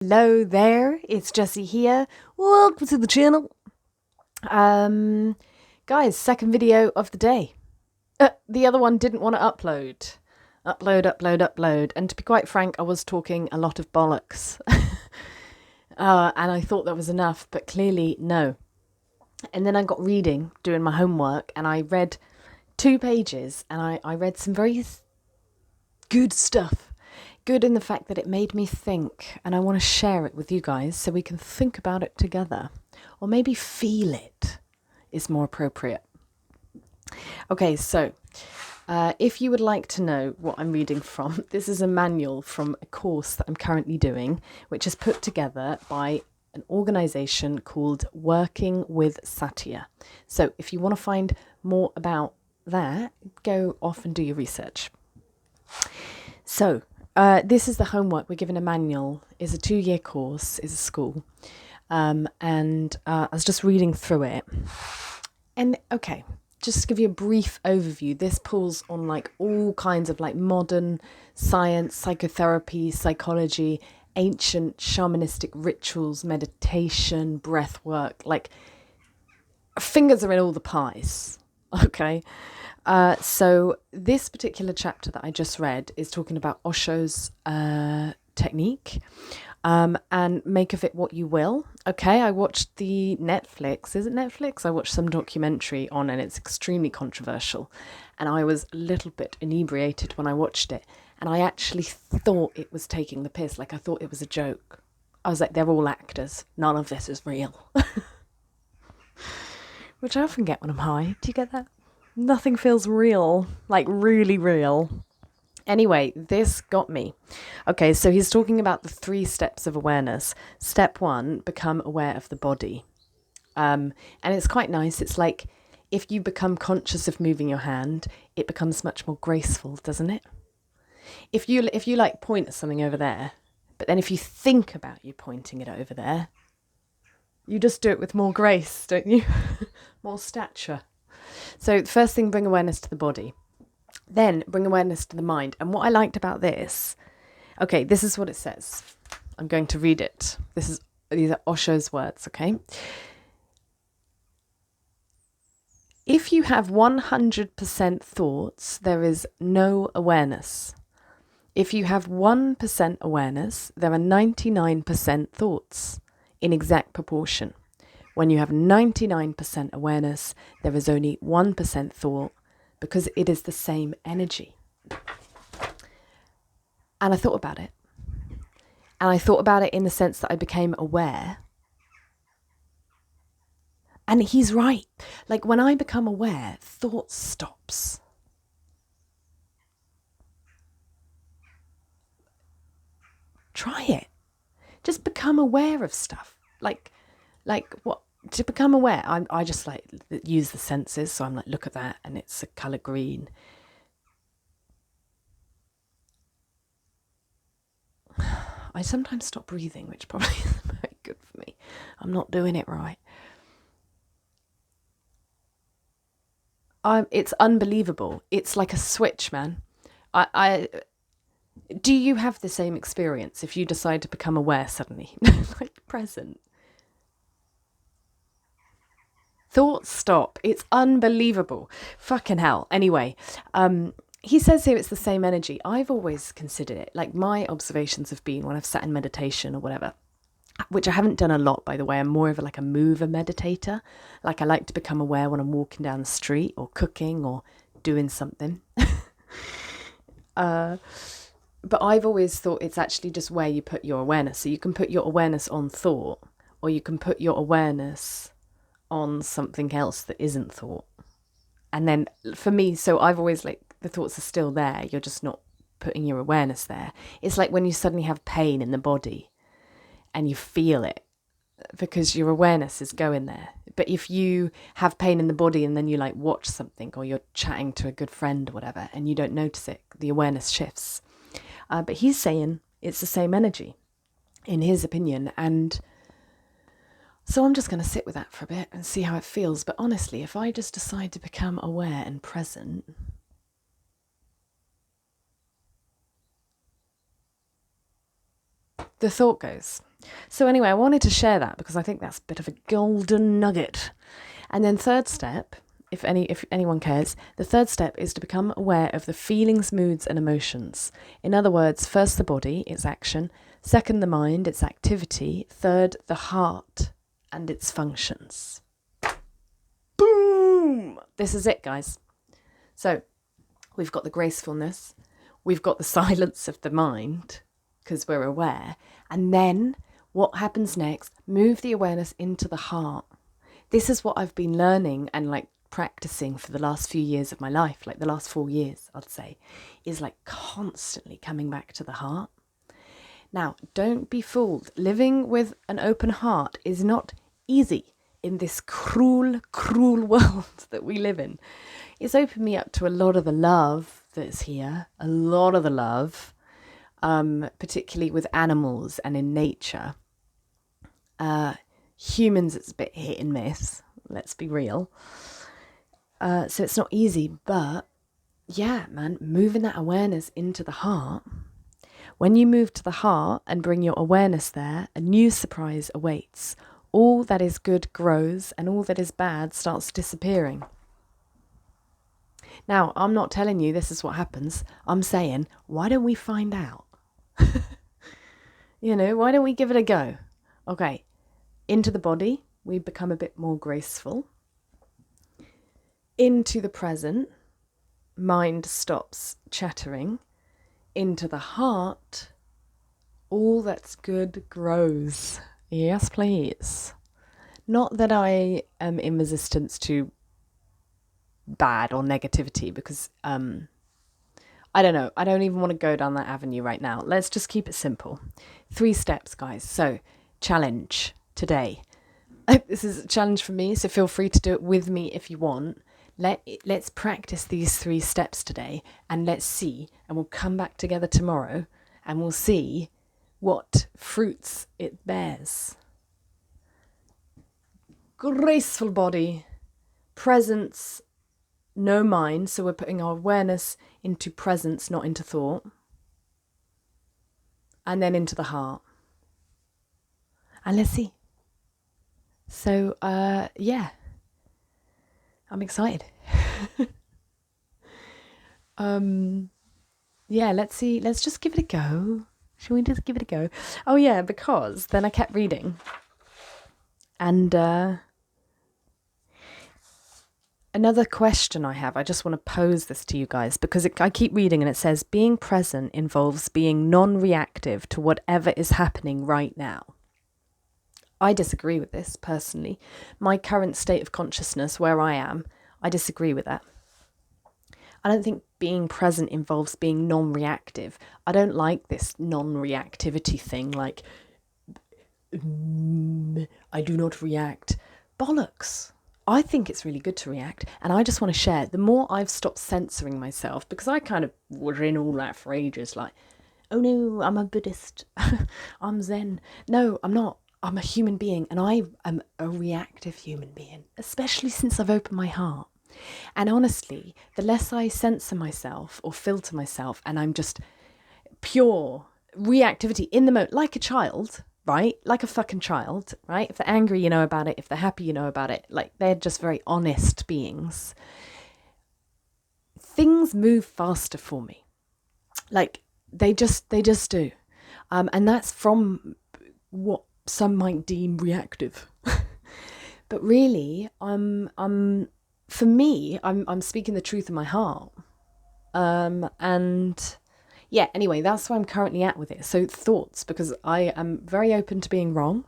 Hello there, it's Jessie here. Welcome to the channel. Guys, second video of the day. The other one didn't want to upload. Upload. And to be quite frank, I was talking a lot of bollocks. And I thought that was enough, but clearly no. And then I got reading, doing my homework, and I read 2 pages, and I read some very good stuff. Good in the fact that it made me think, and I want to share it with you guys so we can think about it together, or maybe feel it is more appropriate. Okay, so if you would like to know what I'm reading from, this is a manual from a course that I'm currently doing, which is put together by an organization called Working with Satya. So if you want to find more about that, go off and do your research. So this is the homework. We're given a manual. It's a 2-year course. It's a school. And I was just reading through it. And okay, just to give you a brief overview, this pulls on like all kinds of like modern science, psychotherapy, psychology, ancient shamanistic rituals, meditation, breath work. Like fingers are in all the pies. Okay. So this particular chapter that I just read is talking about Osho's technique, and make of it what you will. Okay, I watched the Netflix, is it Netflix? I watched some documentary on, and it's extremely controversial. And I was a little bit inebriated when I watched it. And I actually thought it was taking the piss, like I thought it was a joke. I was like, they're all actors. None of this is real. Which I often get when I'm high. Do you get that? Nothing feels real, like really real. Anyway, this got me. Okay, so he's talking about the 3 steps of awareness. Step 1, become aware of the body. And it's quite nice. It's like if you become conscious of moving your hand, it becomes much more graceful, doesn't it? If you like point at something over there, but then if you think about you pointing it over there, you just do it with more grace, don't you? More stature. So first thing, bring awareness to the body. Then bring awareness to the mind. And what I liked about this, okay, this is what it says. I'm going to read it. These are Osho's words, okay? If you have 100% thoughts, there is no awareness. If you have 1% awareness, there are 99% thoughts in exact proportion. When you have 99% awareness, there is only 1% thought, because it is the same energy. And I thought about it. And I thought about it in the sense that I became aware. And he's right. Like when I become aware, thought stops. Try it. Just become aware of stuff. Like what? To become aware, I just like use the senses. So I'm like, look at that, and it's a colour green. I sometimes stop breathing, which probably isn't very good for me. I'm not doing it right. It's unbelievable. It's like a switch, man. Do you have the same experience if you decide to become aware suddenly, like present? Thoughts stop. It's unbelievable. Fucking hell. Anyway, he says here it's the same energy. I've always considered it. Like my observations have been when I've sat in meditation or whatever, which I haven't done a lot, by the way. I'm more of a mover meditator. Like I like to become aware when I'm walking down the street or cooking or doing something. But I've always thought it's actually just where you put your awareness. So you can put your awareness on thought, or you can put your awareness on something else that isn't thought. And then for me, so I've always like the thoughts are still there, you're just not putting your awareness there. It's like when you suddenly have pain in the body and you feel it because your awareness is going there. But if you have pain in the body and then you like watch something or you're chatting to a good friend or whatever and you don't notice it, the awareness shifts. But he's saying it's the same energy in his opinion. And so I'm just going to sit with that for a bit and see how it feels. But honestly, if I just decide to become aware and present, the thought goes. So anyway, I wanted to share that because I think that's a bit of a golden nugget. And then third step, if anyone cares, the third step is to become aware of the feelings, moods and emotions. In other words, first the body, its action, second the mind, its activity, third the heart and its functions. Boom! This is it, guys. So we've got the gracefulness, we've got the silence of the mind because we're aware, and then what happens next? Move the awareness into the heart. This is what I've been learning and like practicing for the last few years of my life, like the last 4 years, I'd say, is like constantly coming back to the heart. Now, don't be fooled. Living with an open heart is not easy in this cruel, cruel world that we live in. It's opened me up to a lot of the love that's here, a lot of the love, particularly with animals and in nature. Humans, it's a bit hit and miss, let's be real. So it's not easy, but yeah, man, moving that awareness into the heart. When you move to the heart and bring your awareness there, a new surprise awaits. All that is good grows and all that is bad starts disappearing. Now, I'm not telling you this is what happens. I'm saying, why don't we find out? Why don't we give it a go? Okay, into the body, we become a bit more graceful. Into the present, mind stops chattering. Into the heart, all that's good grows. Yes, please. Not that I am in resistance to bad or negativity, because I don't know. I don't even want to go down that avenue right now. Let's just keep it simple. 3 steps, guys. So, challenge today. This is a challenge for me, so feel free to do it with me if you want. Let's practice these 3 steps today, and let's see, and we'll come back together tomorrow and we'll see what fruits it bears. Graceful body, presence, no mind, so we're putting our awareness into presence, not into thought, and then into the heart. And let's see. So, yeah, I'm excited. Yeah, let's see. Let's just give it a go. Shall we just give it a go? Oh, yeah, because then I kept reading. And another question I have, I just want to pose this to you guys, because I keep reading and it says, being present involves being non-reactive to whatever is happening right now. I disagree with this personally. My current state of consciousness, where I am, I disagree with that. I don't think being present involves being non-reactive. I don't like this non-reactivity thing, like, I do not react. Bollocks. I think it's really good to react, and I just want to share. The more I've stopped censoring myself, because I kind of was in all that for ages, like, oh no, I'm a Buddhist, I'm Zen. No, I'm not. I'm a human being, and I am a reactive human being, especially since I've opened my heart. And honestly, the less I censor myself or filter myself, and I'm just pure reactivity in the moment, like a child, right? Like a fucking child, right? If they're angry, you know about it. If they're happy, you know about it. Like, they're just very honest beings. Things move faster for me. Like, they just do. And that's from what some might deem reactive. But really, I'm speaking the truth in my heart. And yeah, anyway, that's where I'm currently at with it. So thoughts, because I am very open to being wrong.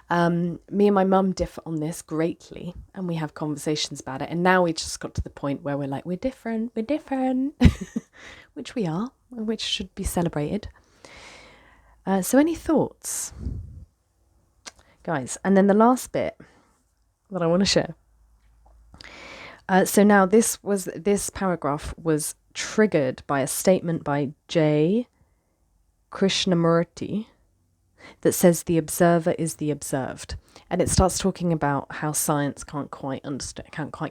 Me and my mum differ on this greatly, and we have conversations about it. And now we just got to the point where we're like, we're different, which we are, which should be celebrated. So any thoughts, guys? And then the last bit that I want to share. So now this paragraph was triggered by a statement by J. Krishnamurti that says the observer is the observed, and it starts talking about how science can't quite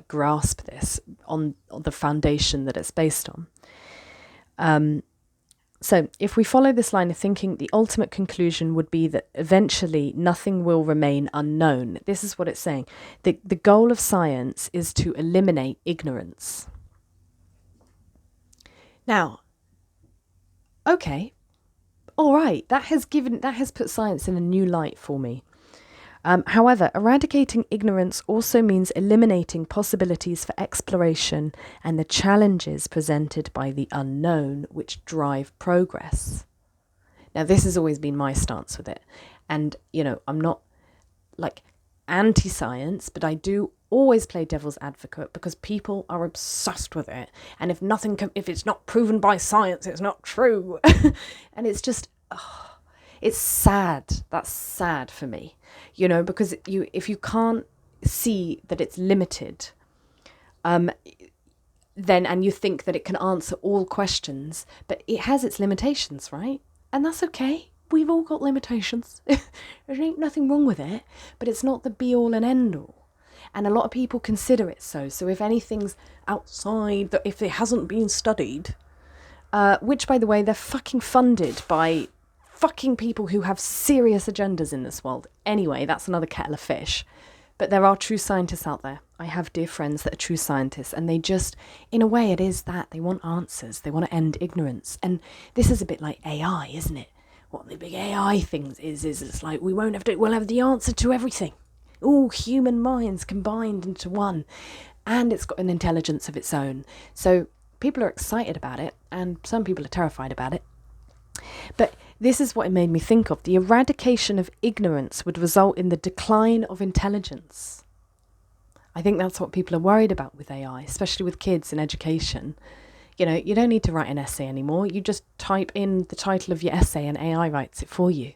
grasp this on the foundation that it's based on. So if we follow this line of thinking, the ultimate conclusion would be that eventually nothing will remain unknown. This is what it's saying. The goal of science is to eliminate ignorance. Now, okay, all right, that has put science in a new light for me. However, eradicating ignorance also means eliminating possibilities for exploration and the challenges presented by the unknown, which drive progress. Now, this has always been my stance with it. And, I'm not like anti-science, but I do always play devil's advocate because people are obsessed with it. And if it's not proven by science, it's not true. And it's just, it's sad. That's sad for me, because if you can't see that it's limited, then, and you think that it can answer all questions, but it has its limitations, right? And that's okay. We've all got limitations. There ain't nothing wrong with it, but it's not the be all and end all. And a lot of people consider it so. So if anything's outside, if it hasn't been studied, which, by the way, they're fucking funded by fucking people who have serious agendas in this world. Anyway, that's another kettle of fish. But there are true scientists out there. I have dear friends that are true scientists, and they just, in a way, it is that. They want answers. They want to end ignorance. And this is a bit like AI, isn't it? What the big AI things is it's like we'll have the answer to everything. All human minds combined into one. And it's got an intelligence of its own. So people are excited about it, and some people are terrified about it. But this is what it made me think of. The eradication of ignorance would result in the decline of intelligence. I think that's what people are worried about with AI, especially with kids in education. You don't need to write an essay anymore. You just type in the title of your essay and AI writes it for you.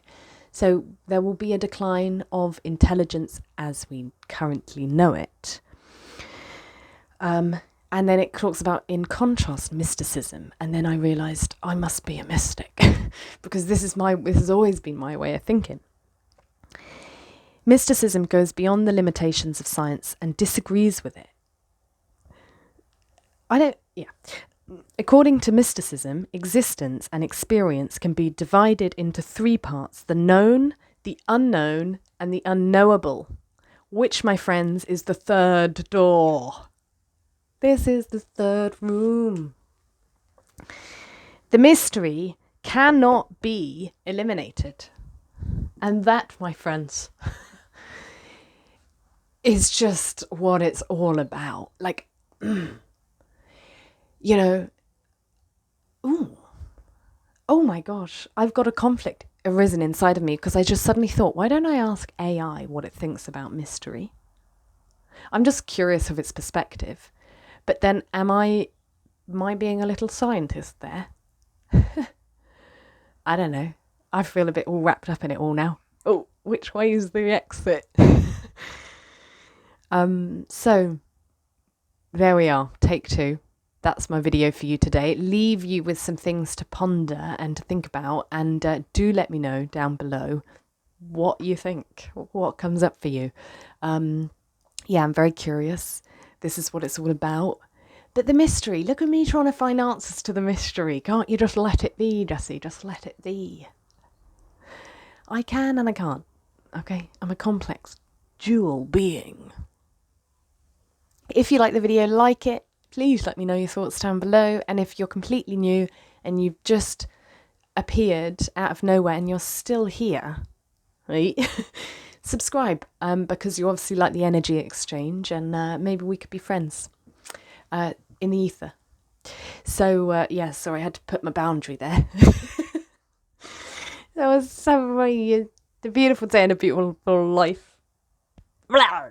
So there will be a decline of intelligence as we currently know it. And then it talks about, in contrast, mysticism. And then I realised I must be a mystic because this has always been my way of thinking. Mysticism goes beyond the limitations of science and disagrees with it. According to mysticism, existence and experience can be divided into three parts: the known, the unknown, and the unknowable, which, my friends, is the third door. This is the third room. The mystery cannot be eliminated. And that, my friends, is just what it's all about. Like, oh my gosh, I've got a conflict arisen inside of me because I just suddenly thought, why don't I ask AI what it thinks about mystery? I'm just curious of its perspective. But then am I being a little scientist there? I don't know. I feel a bit all wrapped up in it all now. Oh, which way is the exit? So there we are, take 2. That's my video for you today. Leave you with some things to ponder and to think about, and do let me know down below what you think, what comes up for you. I'm very curious. This is what it's all about. But the mystery, look at me trying to find answers to the mystery. Can't you just let it be, Jessie? Just let it be. I can and I can't. Okay? I'm a complex, dual being. If you like the video, like it. Please let me know your thoughts down below. And if you're completely new and you've just appeared out of nowhere and you're still here, right? Subscribe, because you obviously like the energy exchange, and maybe we could be friends in the ether. So, sorry, I had to put my boundary there. That was so the beautiful day and a beautiful life. Blah.